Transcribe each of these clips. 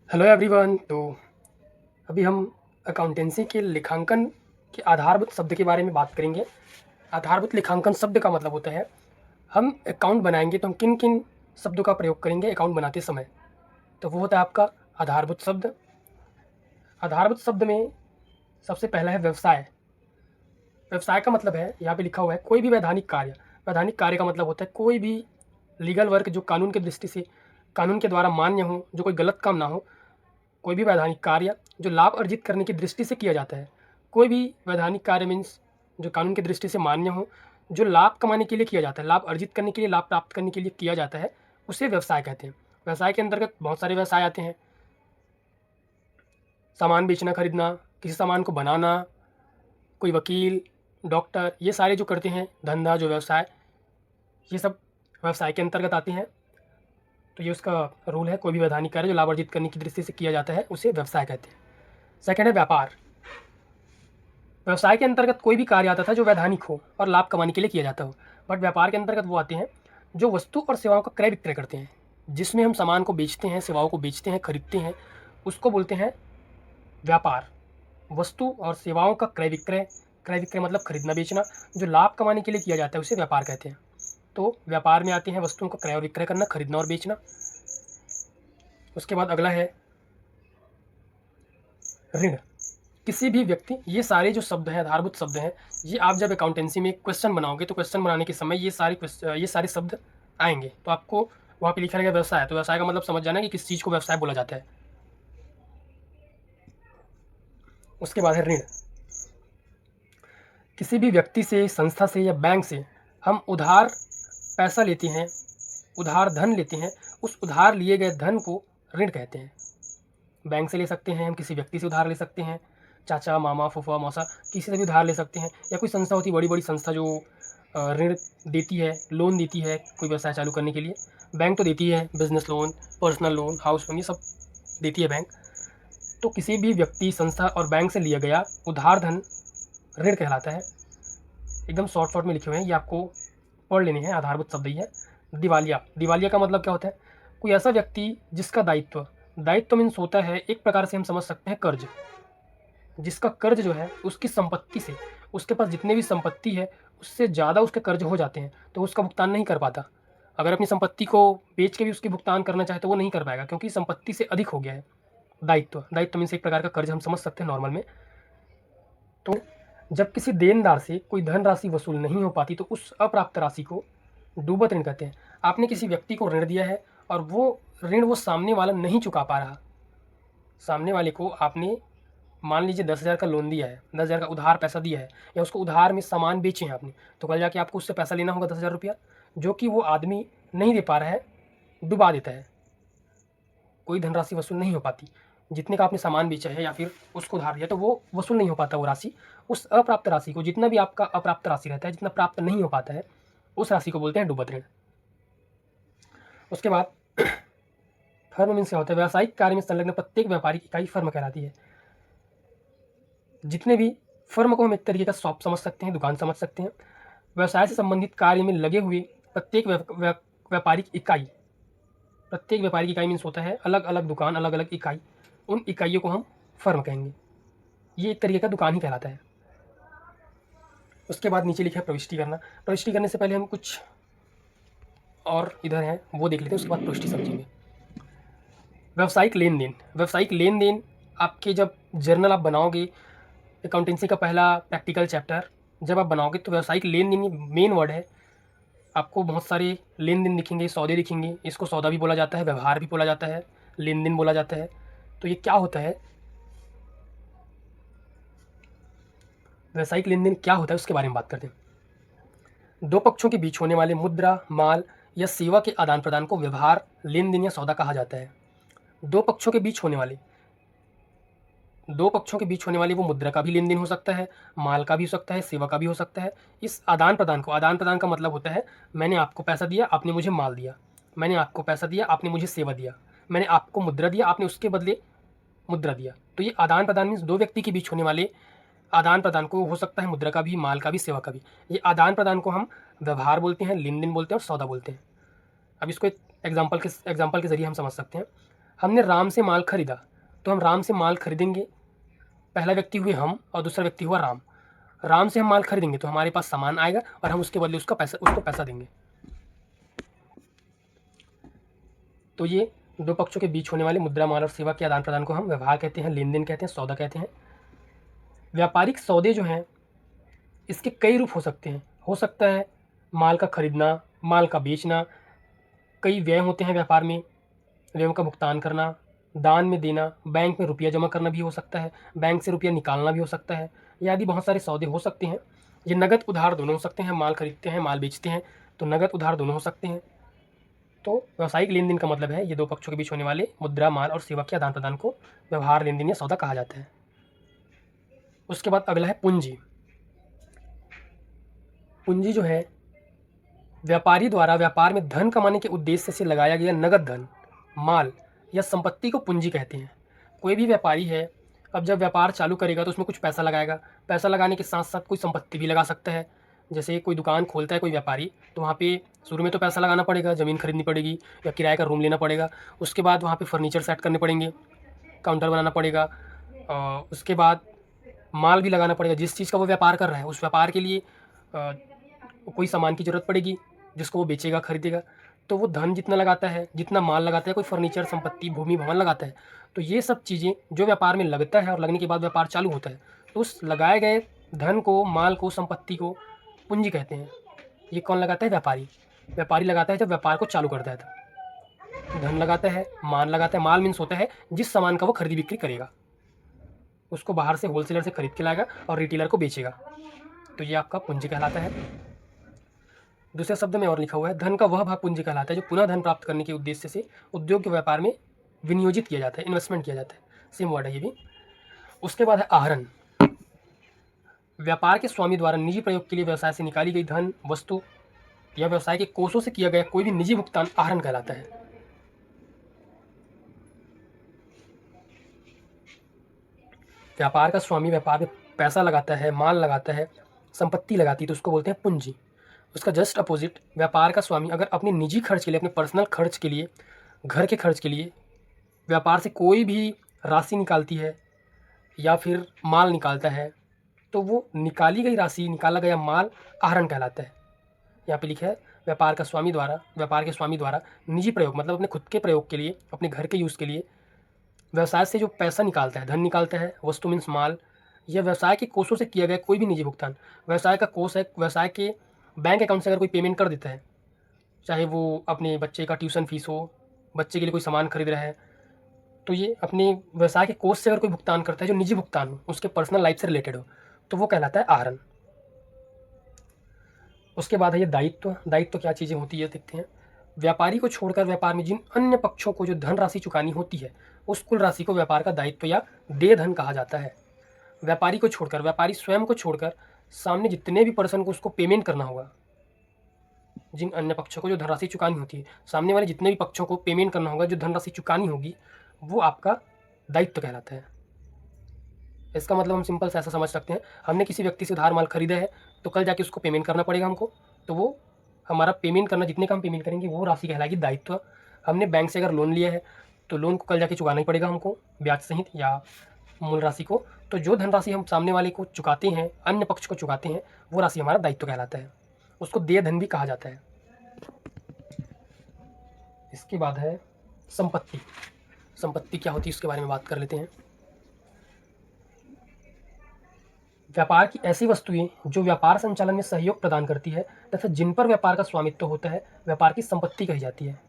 Hello everyone. तो अभी हम अकाउंटेंसी के लेखांकन के आधारभूत शब्द के बारे में बात करेंगे। आधारभूत लेखांकन शब्द का मतलब होता है हम अकाउंट बनाएंगे तो हम किन किन शब्दों का प्रयोग करेंगे अकाउंट बनाते समय। तो वो होता है आपका आधारभूत शब्द। आधारभूत शब्द में सबसे पहला है व्यवसाय। व्यवसाय का मतलब है, यहाँ पे लिखा हुआ है, कोई भी वैधानिक कार्य। वैधानिक कार्य का मतलब होता है कोई भी लीगल वर्क जो कानून की दृष्टि से, कानून के द्वारा मान्य हो, जो कोई गलत काम ना हो। कोई भी वैधानिक कार्य जो लाभ अर्जित करने की दृष्टि से किया जाता है। कोई भी वैधानिक कार्य मीन्स जो कानून की दृष्टि से मान्य हो, जो लाभ कमाने के लिए किया जाता है, लाभ अर्जित करने के लिए, लाभ प्राप्त करने के लिए किया जाता है, उसे व्यवसाय कहते हैं। व्यवसाय के अंतर्गत बहुत सारे व्यवसाय आते हैं। सामान बेचना खरीदना, किसी सामान को बनाना, कोई वकील, डॉक्टर, ये सारे जो करते हैं धंधा जो व्यवसाय, ये सब व्यवसाय के अंतर्गत आते हैं। तो ये उसका रूल है, कोई भी वैधानिक कार्य जो लाभ अर्जित करने की दृष्टि से किया जाता है उसे व्यवसाय कहते हैं। सेकेंड है व्यापार। व्यवसाय के अंतर्गत कोई भी कार्य आता था जो वैधानिक हो और लाभ कमाने के लिए किया जाता हो। बट व्यापार के अंतर्गत वो आते हैं जो वस्तु और सेवाओं का क्रय विक्रय करते हैं, जिसमें हम सामान को बेचते हैं, सेवाओं को बेचते हैं, खरीदते हैं, उसको बोलते हैं व्यापार। वस्तु और सेवाओं का क्रय विक्रय, क्रय विक्रय मतलब खरीदना बेचना, जो लाभ कमाने के लिए किया जाता है उसे व्यापार कहते हैं। तो व्यापार में आते हैं वस्तुओं का क्रय और विक्रय करना, खरीदना और बेचना। उसके बाद अगला है ऋण। किसी भी व्यक्ति, ये सारे जो शब्द हैं, आधारभूत शब्द हैं, ये आप जब अकाउंटेंसी में क्वेश्चन बनाओगे तो क्वेश्चन बनाने के समय ये सारे शब्द आएंगे। तो आपको वहाँ पे लिखा रहेगा व्यवसाय, तो व्यवसाय का मतलब समझ जाना कि किस चीज़ को व्यवसाय बोला जाता है। उसके बाद है ऋण। किसी भी व्यक्ति से, संस्था से या बैंक से हम उधार पैसा लेते हैं, उधार धन लेते हैं, उस उधार लिए गए धन को ऋण कहते हैं। बैंक से ले सकते हैं, हम किसी व्यक्ति से उधार ले सकते हैं, चाचा, मामा, फूफा, मौसा, किसी से भी उधार ले सकते हैं। या कोई संस्था होती है, बड़ी बड़ी संस्था जो ऋण देती है, लोन देती है कोई व्यवसाय चालू करने के लिए। बैंक तो देती है business loan, personal loan, house loan, ये सब देती है बैंक। तो किसी भी व्यक्ति, संस्था और बैंक से लिया गया उधार धन ऋण कहलाता है। एकदम शॉर्ट में लिखे हुए हैं, ये आपको पढ़ लेने हैं। आधारभूत शब्द ही है। दिवालिया। दिवालिया का मतलब क्या होता है? कोई ऐसा व्यक्ति जिसका दायित्व, दायित्व मीन्स होता है, एक प्रकार से हम समझ सकते हैं कर्ज। जिसका कर्ज जो है उसकी संपत्ति से, उसके पास जितने भी संपत्ति है उससे ज़्यादा उसके कर्ज हो जाते हैं, तो उसका भुगतान नहीं कर पाता। अगर अपनी संपत्ति को बेच के भी उसकी भुगतान करना चाहे तो वो नहीं कर पाएगा, क्योंकि संपत्ति से अधिक हो गया है। दायित्व, दायित्व मीन्स एक प्रकार का कर्ज हम समझ सकते हैं नॉर्मल में। तो जब किसी देनदार से कोई धनराशि वसूल नहीं हो पाती तो उस अप्राप्त राशि को डूबत ऋण कहते हैं। आपने किसी व्यक्ति को ऋण दिया है और वो ऋण वो सामने वाला नहीं चुका पा रहा। सामने वाले को आपने मान लीजिए 10,000 का लोन दिया है, 10,000 का उधार पैसा दिया है, या उसको उधार में सामान बेचे हैं आपने, तो कल जाके आपको उससे पैसा लेना होगा 10,000 रुपया, जो कि वो आदमी नहीं दे पा रहा है, डुबा देता है। कोई धनराशि वसूल नहीं हो पाती। जितने का आपने सामान बेचा है या फिर उसको उधार दिया तो वो वसूल नहीं हो पाता वो राशि। उस अप्राप्त राशि को, जितना भी आपका अप्राप्त राशि रहता है, जितना प्राप्त नहीं हो पाता है, उस राशि को बोलते हैं डूबत ऋण। उसके बाद फर्म मीन्स क्या होता है? व्यावसायिक कार्य में संलग्न प्रत्येक व्यापारिक इकाई फर्म कहलाती है। जितने भी फर्म को हम एक तरीके का शॉप समझ सकते हैं, दुकान समझ सकते हैं। व्यवसाय से संबंधित कार्य में लगे हुए प्रत्येक व्यापारिक इकाई, प्रत्येक व्यापारिक इकाई मीन्स होता है अलग अलग दुकान, अलग अलग इकाई, उन इकाइयों को हम फर्म कहेंगे। ये एक तरीके का दुकान ही कहलाता है। उसके बाद नीचे लिखा है प्रविष्टि करना। प्रविष्टि करने से पहले हम कुछ और इधर हैं वो देख लेते हैं, उसके बाद प्रविष्टि समझेंगे। व्यावसायिक लेन देन। व्यावसायिक लेन देन आपके जब जर्नल आप बनाओगे, अकाउंटेंसी का पहला प्रैक्टिकल चैप्टर जब आप बनाओगे, तो व्यावसायिक लेन देन मेन वर्ड है। आपको बहुत सारे लेन देन दिखेंगे, सौदे दिखेंगे। इसको सौदा भी बोला जाता है, व्यवहार भी बोला जाता है, लेन देन बोला जाता है। तो ये क्या होता है, व्यावसायिक लेन देन क्या होता है उसके बारे में बात करते हैं। दो पक्षों के बीच होने वाले मुद्रा, माल या सेवा के आदान प्रदान को व्यवहार, लेन देन या सौदा कहा जाता है। दो पक्षों के बीच होने वाले, दो पक्षों के बीच होने वाली वो मुद्रा का भी लेन देन हो सकता है, माल का भी हो सकता है, सेवा का भी हो सकता है। इस आदान प्रदान को, आदान प्रदान का मतलब होता है मैंने आपको पैसा दिया, आपने मुझे माल दिया, मैंने आपको पैसा दिया, आपने मुझे सेवा दिया, मैंने आपको मुद्रा दिया, आपने उसके बदले मुद्रा दिया। तो ये आदान प्रदान मीन्स दो व्यक्ति के बीच होने वाले आदान प्रदान को हो सकता है मुद्रा का भी, माल का भी, सेवा का भी। ये आदान प्रदान को हम व्यवहार बोलते हैं, लेन देन बोलते हैं और सौदा बोलते हैं। अब इसको एक एग्जाम्पल के जरिए हम समझ सकते हैं। हमने राम से माल खरीदा, तो हम राम से माल खरीदेंगे। पहला व्यक्ति हुए हम और दूसरा व्यक्ति हुआ राम। राम से हम माल खरीदेंगे तो हमारे पास सामान आएगा और हम उसके बदले उसको पैसा देंगे। तो ये दो पक्षों के बीच होने वाले मुद्रा, माल और सेवा के आदान प्रदान को हम व्यवहार कहते हैं, लेन देन कहते हैं, सौदा कहते हैं। व्यापारिक सौदे जो हैं इसके कई रूप हो सकते हैं। हो सकता है माल का खरीदना, माल का बेचना, कई व्यय होते हैं व्यापार में, व्ययों का भुगतान करना, दान में देना, बैंक में रुपया जमा करना भी हो सकता है, बैंक से रुपया निकालना भी हो सकता है। ये आदि बहुत सारे सौदे हो सकते हैं। ये नगद उधार दोनों हो सकते हैं, माल खरीदते हैं, माल बेचते हैं तो नगद उधार दोनों हो सकते हैं। तो व्यावसायिक लेन देन का मतलब है ये दो पक्षों के बीच होने वाले मुद्रा, माल और सेवा के आदान प्रदान को व्यवहार, लेन देन या सौदा कहा जाता है। उसके बाद अगला है पूंजी। पूंजी जो है व्यापारी द्वारा व्यापार में धन कमाने के उद्देश्य से लगाया गया नगद धन, माल या संपत्ति को पूंजी कहते हैं। कोई भी व्यापारी है, अब जब व्यापार चालू करेगा तो उसमें कुछ पैसा लगाएगा। पैसा लगाने के साथ साथ कोई संपत्ति भी लगा सकता है। जैसे कोई दुकान खोलता है कोई व्यापारी, तो वहाँ पे शुरू में तो पैसा लगाना पड़ेगा, ज़मीन खरीदनी पड़ेगी या किराए का रूम लेना पड़ेगा। उसके बाद वहाँ पे फर्नीचर सेट करने पड़ेंगे, काउंटर बनाना पड़ेगा, उसके बाद माल भी लगाना पड़ेगा। जिस चीज़ का वो व्यापार कर रहा है उस व्यापार के लिए कोई सामान की ज़रूरत पड़ेगी जिसको वो बेचेगा, खरीदेगा। तो वो धन जितना लगाता है, जितना माल लगाता है, कोई फर्नीचर, संपत्ति, भूमि, भवन लगाता है, तो ये सब चीज़ें जो व्यापार में लगता है और लगने के बाद व्यापार चालू होता है, तो उस लगाए गए धन को, माल को, संपत्ति को पूंजी कहते हैं। ये कौन लगाता है? व्यापारी। व्यापारी लगाता है जब व्यापार को चालू करता है तब। धन लगाता है, माल लगाता है। माल मीन्स होता है जिस सामान का वो खरीदी बिक्री करेगा, उसको बाहर से होलसेलर से खरीद के लाएगा और रिटेलर को बेचेगा, तो ये आपका पूंजी कहलाता है। दूसरे शब्द में और लिखा हुआ है, धन का वह भाग पूंजी कहलाता है जो पुनः धन प्राप्त करने के उद्देश्य से उद्योग के व्यापार में विनियोजित किया जाता है, इन्वेस्टमेंट किया जाता है। सेम वर्ड है ये भी। उसके बाद है आहरण। व्यापार के स्वामी द्वारा निजी प्रयोग के लिए व्यवसाय से निकाली गई धन, वस्तु या व्यवसाय के कोषों से किया गया कोई भी निजी भुगतान आहरण कहलाता है। व्यापार का स्वामी व्यापार में पैसा लगाता है, माल लगाता है, संपत्ति लगाती है, तो उसको बोलते हैं पूंजी। उसका जस्ट अपोजिट, व्यापार का स्वामी अगर अपने निजी खर्च के लिए, अपने पर्सनल खर्च के लिए, घर के खर्च के लिए व्यापार से कोई भी राशि निकालती है या फिर माल निकालता है, तो वो निकाली गई राशि, निकाला गया माल आहरण कहलाता है। यहाँ पे लिखा है व्यापार के स्वामी द्वारा निजी प्रयोग, मतलब अपने खुद के प्रयोग के लिए, अपने घर के यूज़ के लिए व्यवसाय से जो पैसा निकालता है, धन निकालता है, वस्तु मीन्स माल, या व्यवसाय के कोषों से किया गया कोई भी निजी भुगतान। व्यवसाय का कोष है, व्यवसाय के बैंक अकाउंट से अगर कोई पेमेंट कर देता है, चाहे वो अपने बच्चे का ट्यूशन फीस हो, बच्चे के लिए कोई सामान खरीद रहा है, तो ये अपने व्यवसाय के कोष से अगर कोई भुगतान करता है जो निजी भुगतान हो, उसके पर्सनल लाइफ से रिलेटेड हो, तो वो कहलाता है आहरण। उसके बाद है ये दायित्व। दायित्व क्या चीज़ें होती है देखते हैं। व्यापारी को छोड़कर व्यापार में जिन अन्य पक्षों को जो धनराशि चुकानी होती है, उस कुल राशि को व्यापार का दायित्व या देय धन कहा जाता है। व्यापारी को छोड़कर, व्यापारी स्वयं को छोड़कर सामने जितने भी पर्सन को उसको पेमेंट करना होगा, जिन अन्य पक्षों को जो धनराशि चुकानी होती है, सामने वाले जितने भी पक्षों को पेमेंट करना होगा, जो धनराशि चुकानी होगी, वो आपका दायित्व कहलाता है। इसका मतलब हम सिंपल से ऐसा समझ सकते हैं, हमने किसी व्यक्ति से उधार माल खरीदा है तो कल जाके उसको पेमेंट करना पड़ेगा हमको, तो वो हमारा पेमेंट करना, जितने का हम पेमेंट करेंगे वो राशि कहलाएगी दायित्व। हमने बैंक से अगर लोन लिया है तो लोन को कल जाके चुकाना ही पड़ेगा हमको, ब्याज सहित या मूल राशि को। तो जो धनराशि हम सामने वाले को चुकाते हैं, अन्य पक्ष को चुकाते हैं, वो राशि हमारा दायित्व कहलाता है। उसको देय धन भी कहा जाता है। इसके बाद है संपत्ति। संपत्ति क्या होती है उसके बारे में बात कर लेते हैं। व्यापार की ऐसी वस्तुएं जो व्यापार संचालन में सहयोग प्रदान करती है तथा जिन पर व्यापार का स्वामित्व होता है, व्यापार की संपत्ति कही जाती है।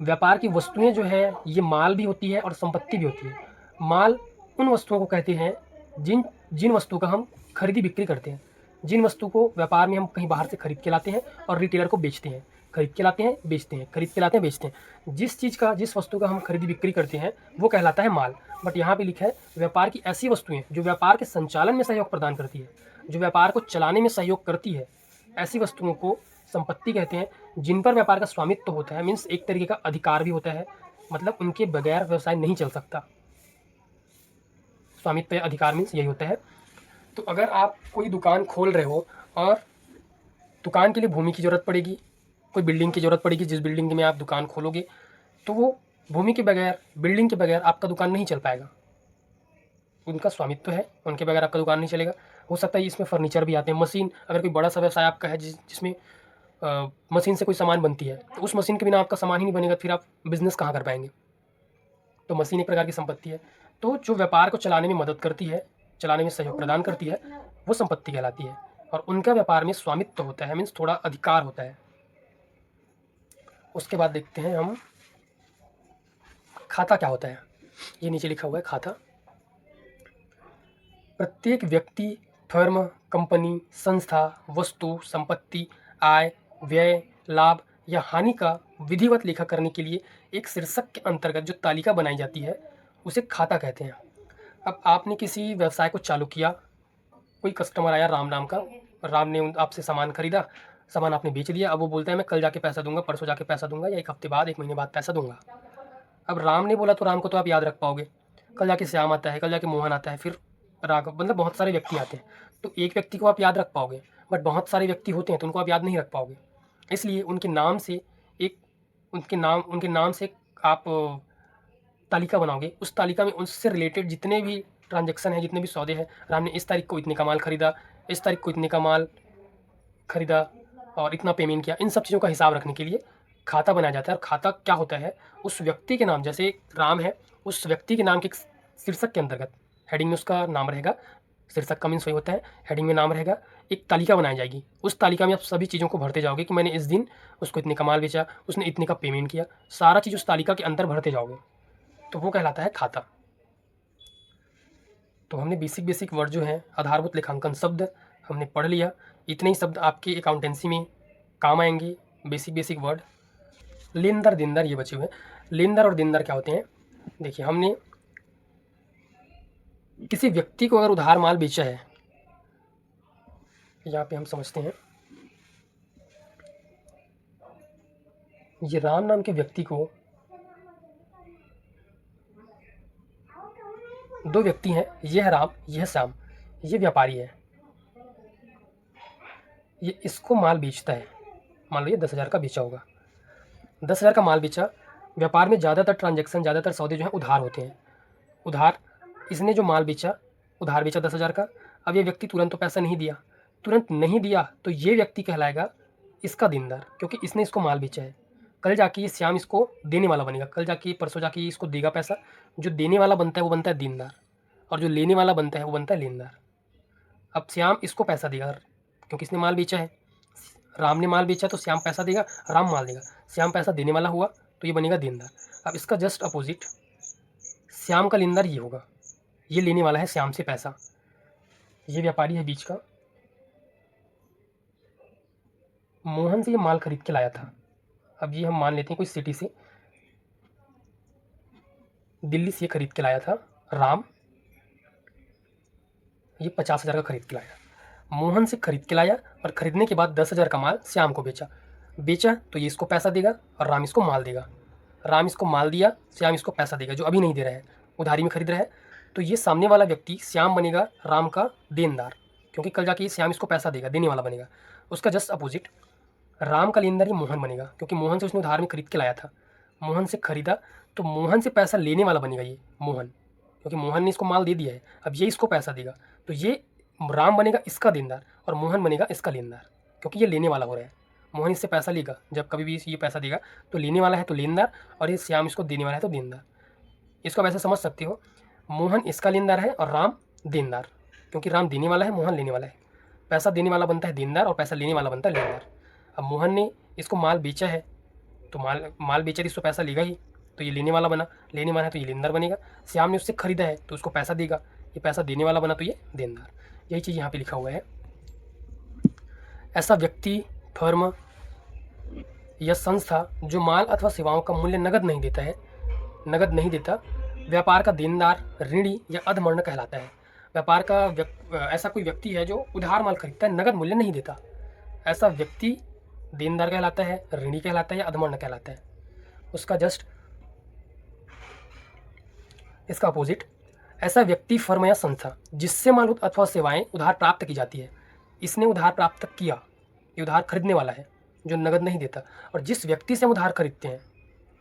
व्यापार की वस्तुएं जो है ये माल भी होती है और संपत्ति भी होती है। माल उन वस्तुओं को कहते हैं जिन वस्तु का हम खरीदी बिक्री करते हैं, जिन वस्तु को व्यापार में हम कहीं बाहर से खरीद के लाते हैं और रिटेलर को बेचते हैं, खरीद के लाते हैं बेचते हैं, खरीद के लाते हैं बेचते हैं। जिस वस्तु का हम खरीदी बिक्री करते हैं वो कहलाता है माल। बट यहाँ पे लिखा है व्यापार की ऐसी वस्तुएं जो व्यापार के संचालन में सहयोग प्रदान करती है, जो व्यापार को चलाने में सहयोग करती है, ऐसी वस्तुओं को संपत्ति कहते हैं, जिन पर व्यापार का स्वामित्व होता है, मीन्स एक तरीके का अधिकार भी होता है, मतलब उनके बगैर व्यवसाय नहीं चल सकता। स्वामित्व या अधिकार मीन्स यही होता है। तो अगर आप कोई दुकान खोल रहे हो और दुकान के लिए भूमि की ज़रूरत पड़ेगी, कोई बिल्डिंग की ज़रूरत पड़ेगी, जिस बिल्डिंग में आप दुकान खोलोगे, तो वो भूमि के बगैर, बिल्डिंग के बगैर आपका दुकान नहीं चल पाएगा। उनका स्वामित्व है, उनके बगैर आपका दुकान नहीं चलेगा। हो सकता है इसमें फर्नीचर भी आते हैं, मशीन, अगर कोई बड़ा सा व्यवसाय आपका है जिसमें मशीन से कोई सामान बनती है, तो उस मशीन के बिना आपका सामान ही नहीं बनेगा, फिर आप बिज़नेस कहाँ कर पाएंगे। तो मशीन एक प्रकार की संपत्ति है। तो जो व्यापार को चलाने में मदद करती है, चलाने में सहयोग प्रदान करती है, वो संपत्ति कहलाती है। और उनका व्यापार में स्वामित्व होता है, मीन्स थोड़ा अधिकार होता है। उसके बाद देखते हैं हम खाता क्या होता है। ये नीचे लिखा हुआ है खाता। प्रत्येक व्यक्ति, फर्म, कंपनी, संस्था, वस्तु, संपत्ति, आय, व्यय, लाभ या हानि का विधिवत लेखा करने के लिए एक शीर्षक के अंतर्गत जो तालिका बनाई जाती है उसे खाता कहते हैं। अब आपने किसी व्यवसाय को चालू किया, कोई कस्टमर आया राम नाम का, राम ने आपसे सामान खरीदा, सामान आपने बेच दिया। अब वो बोलता है मैं कल जाके पैसा दूंगा, परसों जाके पैसा दूंगा, या एक हफ्ते बाद, एक महीने बाद पैसा दूंगा। अब राम ने बोला तो राम को तो आप याद रख पाओगे, कल जाके श्याम आता है, कल जाके मोहन आता है, फिर राघव, मतलब बहुत सारे व्यक्ति आते हैं। तो एक व्यक्ति को आप याद रख पाओगे, बट बहुत सारे व्यक्ति होते हैं तो उनको आप याद नहीं रख पाओगे। इसलिए उनके नाम से एक उनके नाम से आप तालिका बनाओगे। उस तालिका में उससे रिलेटेड जितने भी ट्रांजेक्शन है, जितने भी सौदे हैं, राम ने इस तारीख को इतने का माल खरीदा, इस तारीख को इतने का माल खरीदा और इतना पेमेंट किया, इन सब चीज़ों का हिसाब रखने के लिए खाता बनाया जाता है। और खाता क्या होता है, उस व्यक्ति के नाम, जैसे राम है, उस व्यक्ति के नाम के शीर्षक के अंतर्गत हेडिंग में उसका नाम रहेगा। शीर्षक का मीन्स वही होता है, हेडिंग में नाम रहेगा। एक तालिका बनाई जाएगी, उस तालिका में आप सभी चीज़ों को भरते जाओगे कि मैंने इस दिन उसको इतने का माल बेचा, उसने इतने का पेमेंट किया, सारा चीज़ उस तालिका के अंदर भरते जाओगे, तो वो कहलाता है खाता। तो हमने बेसिक वर्ड जो हैं, आधारभूत लेखांकन शब्द हमने पढ़ लिया। इतने ही शब्द आपके अकाउंटेंसी में काम आएंगे, बेसिक वर्ड। लेनदार, देनदार ये बचे हुए हैं। लेनदार और देनदार क्या होते हैं, देखिए हमने किसी व्यक्ति को अगर उधार माल बेचा है, यहाँ पे हम समझते हैं, ये राम नाम के व्यक्ति को, दो व्यक्ति हैं, ये है राम, ये है श्याम, ये व्यापारी है, ये इसको माल बेचता है। मान लो ये 10,000 का बेचा होगा, 10,000 का माल बेचा। व्यापार में ज़्यादातर ट्रांजैक्शन, ज़्यादातर सौदे जो हैं उधार होते हैं। उधार, इसने जो माल बेचा, उधार बेचा 10,000 का। अब ये व्यक्ति तुरंत तो पैसा नहीं दिया, तुरंत नहीं दिया तो ये व्यक्ति कहलाएगा इसका देनदार, क्योंकि इसने इसको माल बेचा है। कल जाके ये श्याम इसको देने वाला बनेगा, कल जाके परसों जाके ये इसको देगा पैसा। जो देने वाला बनता है वो बनता है देनदार, और जो लेने वाला बनता है वो बनता है लेनदार। अब श्याम इसको पैसा देगा क्योंकि इसने माल बेचा है। राम ने माल बेचा तो श्याम पैसा देगा, राम माल देगा। श्याम पैसा देने वाला हुआ तो ये बनेगा देनदार। अब इसका जस्ट अपोजिट, श्याम का लेनदार ये होगा, ये लेने वाला है श्याम से पैसा। ये व्यापारी है बीच का, मोहन से ये माल खरीद के लाया था। अब ये हम मान लेते हैं कोई सिटी से, दिल्ली से ये खरीद के लाया था राम, ये 50,000 का खरीद के लाया। मोहन से खरीद के लाया और खरीदने के बाद 10,000 का माल श्याम को बेचा तो ये इसको पैसा देगा और राम इसको माल देगा। राम इसको माल दिया, श्याम इसको पैसा देगा, जो अभी नहीं दे रहा है, उधारी में खरीद रहा है। तो ये सामने वाला व्यक्ति श्याम बनेगा राम का देनदार, क्योंकि कल जाके श्याम इसको पैसा देगा, देने वाला बनेगा। उसका जस्ट अपोजिट, राम का लेनदार ही मोहन बनेगा, क्योंकि मोहन से उसने उधार में खरीद के लाया था। मोहन से खरीदा तो मोहन से पैसा लेने वाला बनेगा ये मोहन, क्योंकि मोहन ने इसको माल दे दिया है, अब ये इसको पैसा देगा। तो ये राम बनेगा इसका देनदार और मोहन बनेगा इसका लेनदार, क्योंकि ये लेने वाला हो रहा है। मोहन इससे पैसा लेगा, जब कभी भी ये पैसा देगा तो लेने वाला है तो लेनदार, और ये श्याम इसको देने वाला है तो देनदार। इसको आप ऐसे समझ सकते हो, मोहन इसका लेनदार है और राम देनदार, क्योंकि राम देने वाला है, मोहन लेने वाला है। पैसा देने वाला बनता है देनदार और पैसा लेने वाला बनता है लेनदार। अब मोहन ने इसको माल बेचा है तो माल बेचा तो इसको पैसा लेगा ही, तो ये लेने वाला बना, लेने वाला है तो ये लेनदार बनेगा। श्याम ने उससे खरीदा है तो उसको पैसा देगा, ये पैसा देने वाला बना तो ये देनदार। यही चीज़ यहाँ पे लिखा हुआ है। ऐसा व्यक्ति, फर्म या संस्था जो माल अथवा सेवाओं का मूल्य नगद नहीं देता, व्यापार का देनदार, ऋणी या अधमर्ण कहलाता है। व्यापार का ऐसा कोई व्यक्ति है जो उधार माल खरीदता है, नगद मूल्य नहीं देता, ऐसा व्यक्ति देनदार कहलाता है, ऋणी कहलाता है या अधमर्ण कहलाता है। उसका जस्ट इसका अपोजिट, ऐसा व्यक्ति, फर्म या संस्था जिससे माल अथवा सेवाएं उधार प्राप्त की जाती है, इसने उधार प्राप्त किया, ये उधार खरीदने वाला है जो नगद नहीं देता। और जिस व्यक्ति से हम उधार खरीदते हैं,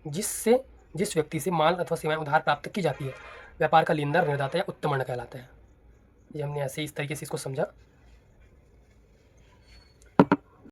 जिससे जिस व्यक्ति से माल अथवा सेवाएं उधार प्राप्त की जाती है व्यापार का लेनदार ऋणदाता या उत्तोलन कहलाता है। ये हमने ऐसे इस तरीके से इसको समझा।